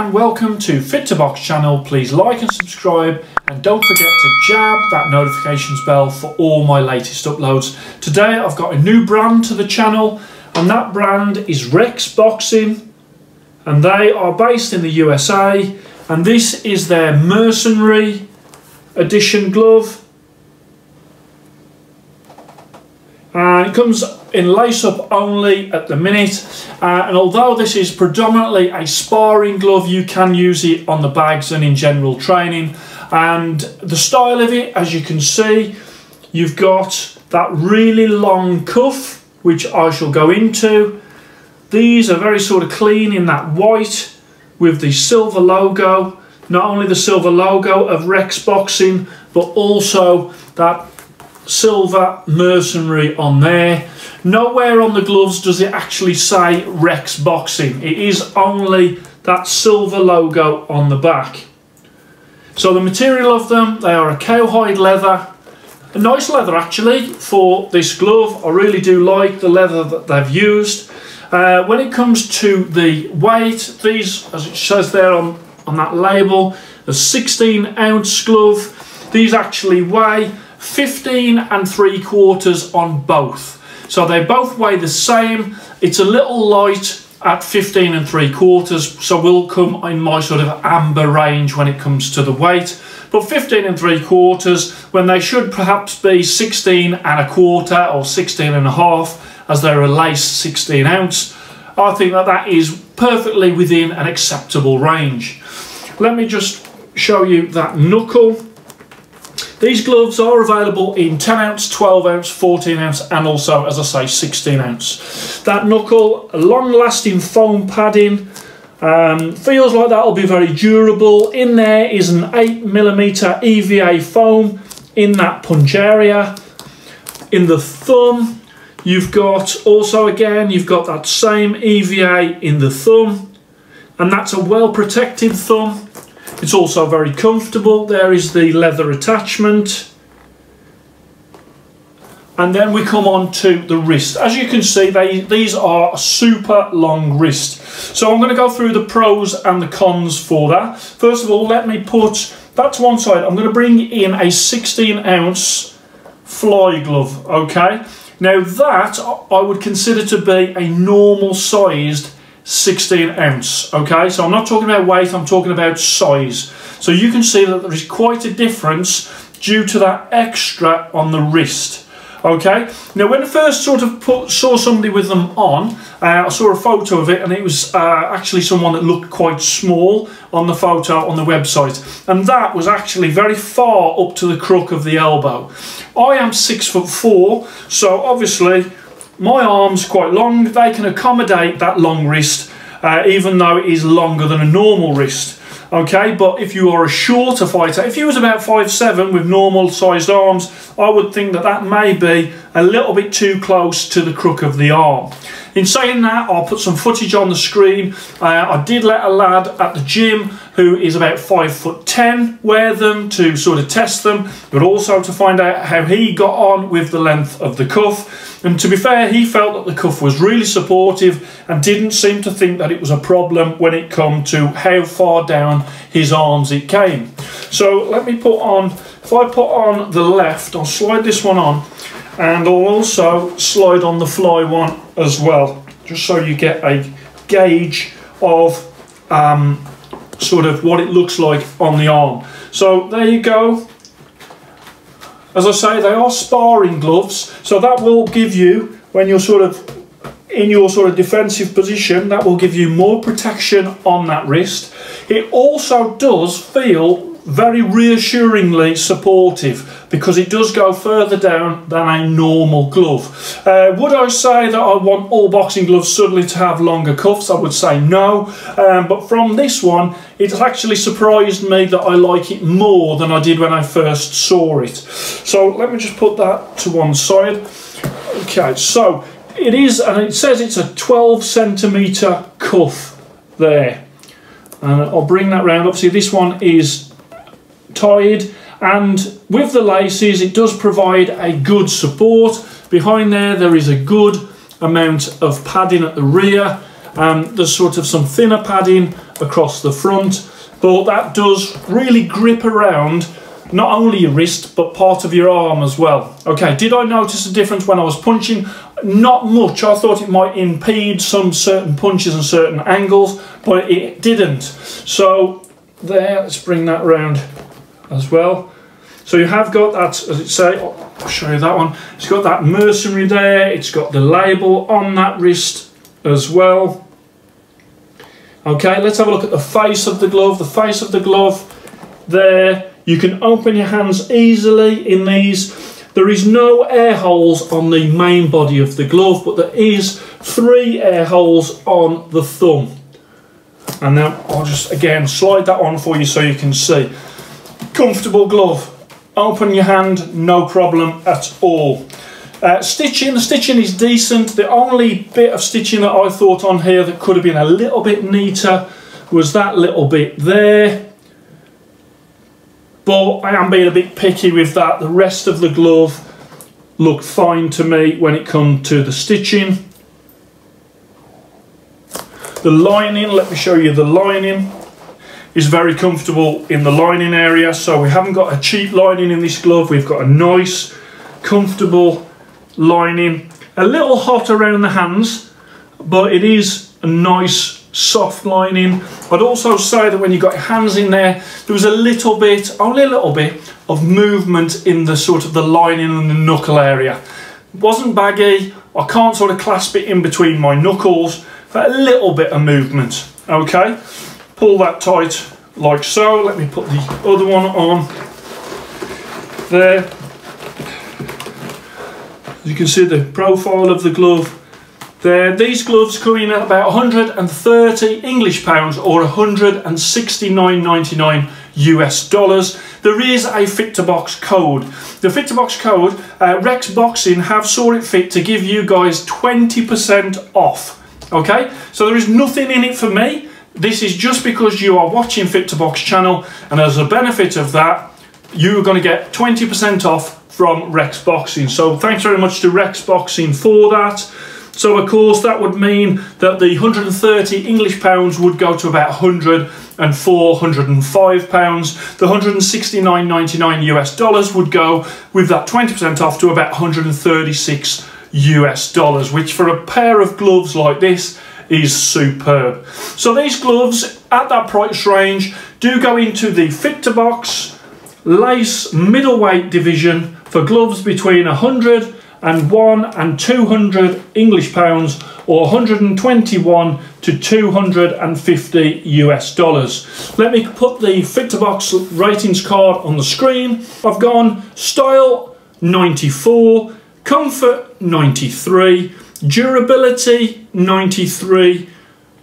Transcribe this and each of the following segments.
and welcome to Fit to Box channel. Please like and subscribe and don't forget to jab that notifications bell for all my latest uploads. Today I've got a new brand to the channel and that brand is Rex Boxing and they are based in the USA and this is their Mercenary edition glove. And it comes in lace-up only at the minute, and although this is predominantly a sparring glove, you can use it on the bags and in general training. And the style of it, as you can see, you've got that really long cuff, which I shall go into. These are very sort of clean in that white with the silver logo, not only the silver logo of Rex Boxing, but also that silver Mercenary on there. Nowhere on the gloves does it actually say Rex Boxing. It is only that silver logo on the back. So the material of them, they are a cowhide leather. A nice leather actually for this glove. I really do like the leather that they've used. When it comes to the weight, these, as it says there on that label, a 16-ounce glove. These actually weigh 15 3/4 on both, so they both weigh the same. It's a little light at 15 3/4, so will come in my sort of amber range when it comes to the weight, but 15 3/4 when they should perhaps be 16 1/4 or 16 1/2, as they're a lace 16-ounce. I think that is perfectly within an acceptable range. Let me just show you that knuckle. These gloves are available in 10-ounce, 12-ounce, 14-ounce and also, as I say, 16-ounce. That knuckle, long-lasting foam padding, feels like that will be very durable. In there is an 8mm EVA foam in that punch area. In the thumb, you've got also, again, you've got that same EVA in the thumb, and that's a well-protected thumb. It's also very comfortable. There is the leather attachment. And then we come on to the wrist. As you can see, these are a super long wrist. So I'm going to go through the pros and the cons for that. First of all, let me put that to one side. I'm going to bring in a 16-ounce fly glove, okay? Now that I would consider to be a normal sized 16-ounce, okay? So I'm not talking about weight, I'm talking about size. So you can see that there is quite a difference due to that extra on the wrist, okay? Now when I first sort of saw somebody with them on, I saw a photo of it and it was actually someone that looked quite small on the photo on the website, and that was actually very far up to the crook of the elbow. I am 6'4", so obviously my arm's quite long. They can accommodate that long wrist, even though it is longer than a normal wrist. Okay, but if you are a shorter fighter, if you was about 5'7" with normal sized arms, I would think that that may be a little bit too close to the crook of the arm. In saying that, I'll put some footage on the screen. I did let a lad at the gym who is about 5'10" wear them to sort of test them, but also to find out how he got on with the length of the cuff. And to be fair, he felt that the cuff was really supportive and didn't seem to think that it was a problem when it come to how far down his arms it came. So let me put on, if I put on the left, I'll slide this one on, and I'll also slide on the fly one as well, just so you get a gauge of sort of what it looks like on the arm. So there you go. As I say, they are sparring gloves, so that will give you, when you're sort of in your sort of defensive position, that will give you more protection on that wrist. It also does feel very reassuringly supportive because it does go further down than a normal glove. Would I say that I want all boxing gloves suddenly to have longer cuffs? I would say no, but from this one it has actually surprised me that I like it more than I did when I first saw it. So let me just put that to one side. Okay, so it is, and it says it's a 12cm cuff there, and I'll bring that round. Obviously this one is tied, and with the laces it does provide a good support. Behind there is a good amount of padding at the rear, There's sort of some thinner padding across the front, but that does really grip around not only your wrist but part of your arm as well. Okay, did I notice a difference when I was punching? Not much. I thought it might impede some certain punches and certain angles, but it didn't. So there, let's bring that around as well. So you have got that, as it say, I'll show you that one. It's got that Mercenary there. It's got the label on that wrist as well. Okay, let's have a look at the face of the glove. The face of the glove there, you can open your hands easily in these. There is no air holes on the main body of the glove, but there is 3 air holes on the thumb. And then I'll just again slide that on for you so you can see. Comfortable glove. Open your hand, no problem at all. Stitching, the stitching is decent. The only bit of stitching that I thought on here that could have been a little bit neater was that little bit there. But I am being a bit picky with that. The rest of the glove looked fine to me when it comes to the stitching. The lining, let me show you the lining, is very comfortable in the lining area. So we haven't got a cheap lining in this glove. We've got a nice, comfortable lining. A little hot around the hands, but it is a nice soft lining. I'd also say that when you got your hands in there, there was a little bit, only a little bit, of movement in the sort of the lining and the knuckle area. It wasn't baggy. I can't sort of clasp it in between my knuckles, but a little bit of movement. Okay, pull that tight like so. Let me put the other one on there. As you can see the profile of the glove there. These gloves come in at about 130 English pounds or 169.99 US dollars. There is a fit to box code. The fit to box code, Rex Boxing have saw it fit to give you guys 20% off. Okay, so there is nothing in it for me. This is just because you are watching Fit to Box channel, and as a benefit of that, you are going to get 20% off from Rex Boxing. So thanks very much to Rex Boxing for that. So of course that would mean that the 130 English pounds would go to about 104, 105 pounds. The 169.99 US dollars would go with that 20% off to about 136 US dollars, which for a pair of gloves like this is superb. So these gloves at that price range do go into the Fit to Box lace middleweight division for gloves between 101 and 200 English pounds or 121 to 250 US dollars. Let me put the Fit to Box ratings card on the screen. I've gone style 94, comfort 93, durability 93,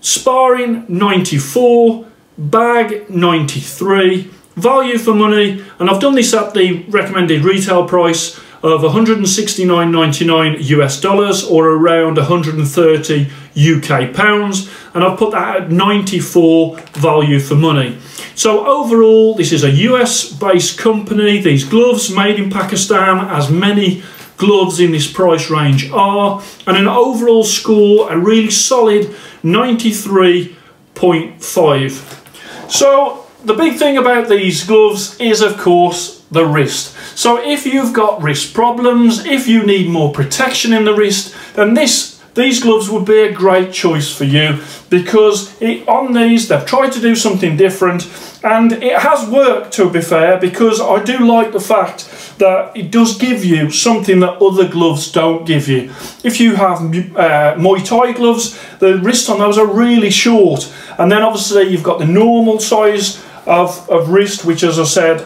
sparring 94, bag 93, value for money, and I've done this at the recommended retail price of 169.99 US dollars or around 130 UK pounds, and I've put that at 94 value for money. So overall, this is a US based company. These gloves made in Pakistan, as many gloves in this price range are, and an overall score, a really solid 93.5. So the big thing about these gloves is, of course, the wrist. So if you've got wrist problems, if you need more protection in the wrist, then these gloves would be a great choice for you, because on these they've tried to do something different, and it has worked, to be fair, because I do like the fact that it does give you something that other gloves don't give you. If you have Muay Thai gloves, the wrists on those are really short, and then obviously you've got the normal size of wrist, which, as I said,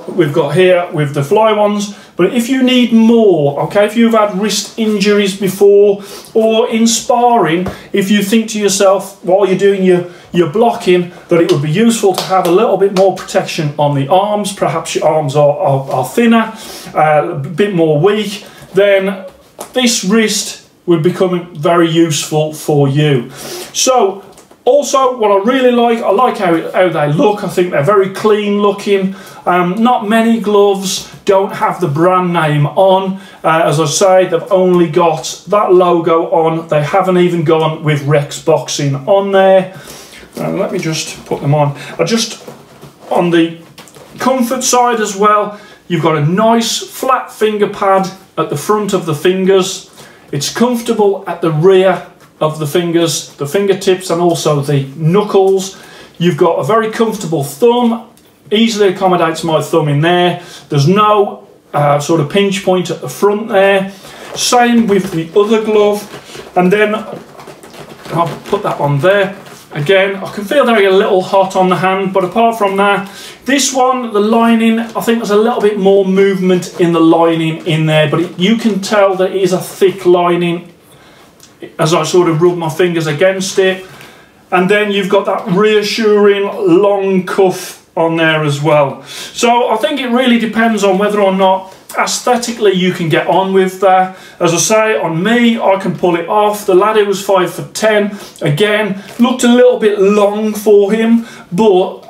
we've got here with the fly ones. But if you need more, okay, if you've had wrist injuries before, or in sparring, if you think to yourself while you're doing your blocking that it would be useful to have a little bit more protection on the arms, perhaps your arms are thinner, a bit more weak, then this wrist would become very useful for you. So also, what I really like, I like how they look. I think they're very clean looking. Not many gloves don't have the brand name on. As I say, they've only got that logo on. They haven't even gone with Rex Boxing on there. Let me just put them on. Just on the comfort side as well, you've got a nice flat finger pad at the front of the fingers. It's comfortable at the rear of the fingers, the fingertips, and also the knuckles. You've got a very comfortable thumb, easily accommodates my thumb in there. There's no sort of pinch point at the front there. Same with the other glove, and then I'll put that on there. Again, I can feel they're a little hot on the hand, but apart from that, this one, the lining, I think there's a little bit more movement in the lining in there, but you can tell that it is a thick lining as I sort of rub my fingers against it. And then you've got that reassuring long cuff on there as well. So I think it really depends on whether or not aesthetically you can get on with that. As I say, on me, I can pull it off. The lad who was 5'10", again, looked a little bit long for him, but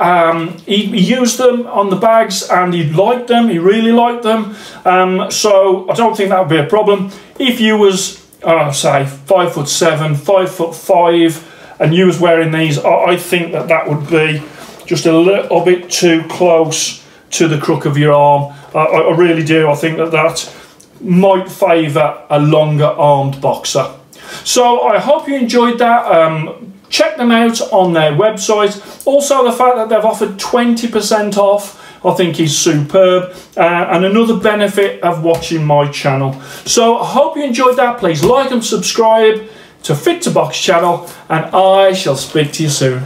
he used them on the bags and he liked them, he really liked them. So I don't think that would be a problem. If you was, say, 5'7", 5'5", and you was wearing these, I think that that would be just a little bit too close to the crook of your arm. I really do. I think that that might favour a longer armed boxer. So I hope you enjoyed that. Check them out on their website. Also, the fact that they've offered 20% off, I think is superb, and another benefit of watching my channel. So I hope you enjoyed that. Please like and subscribe to Fit to Box channel, and I shall speak to you soon.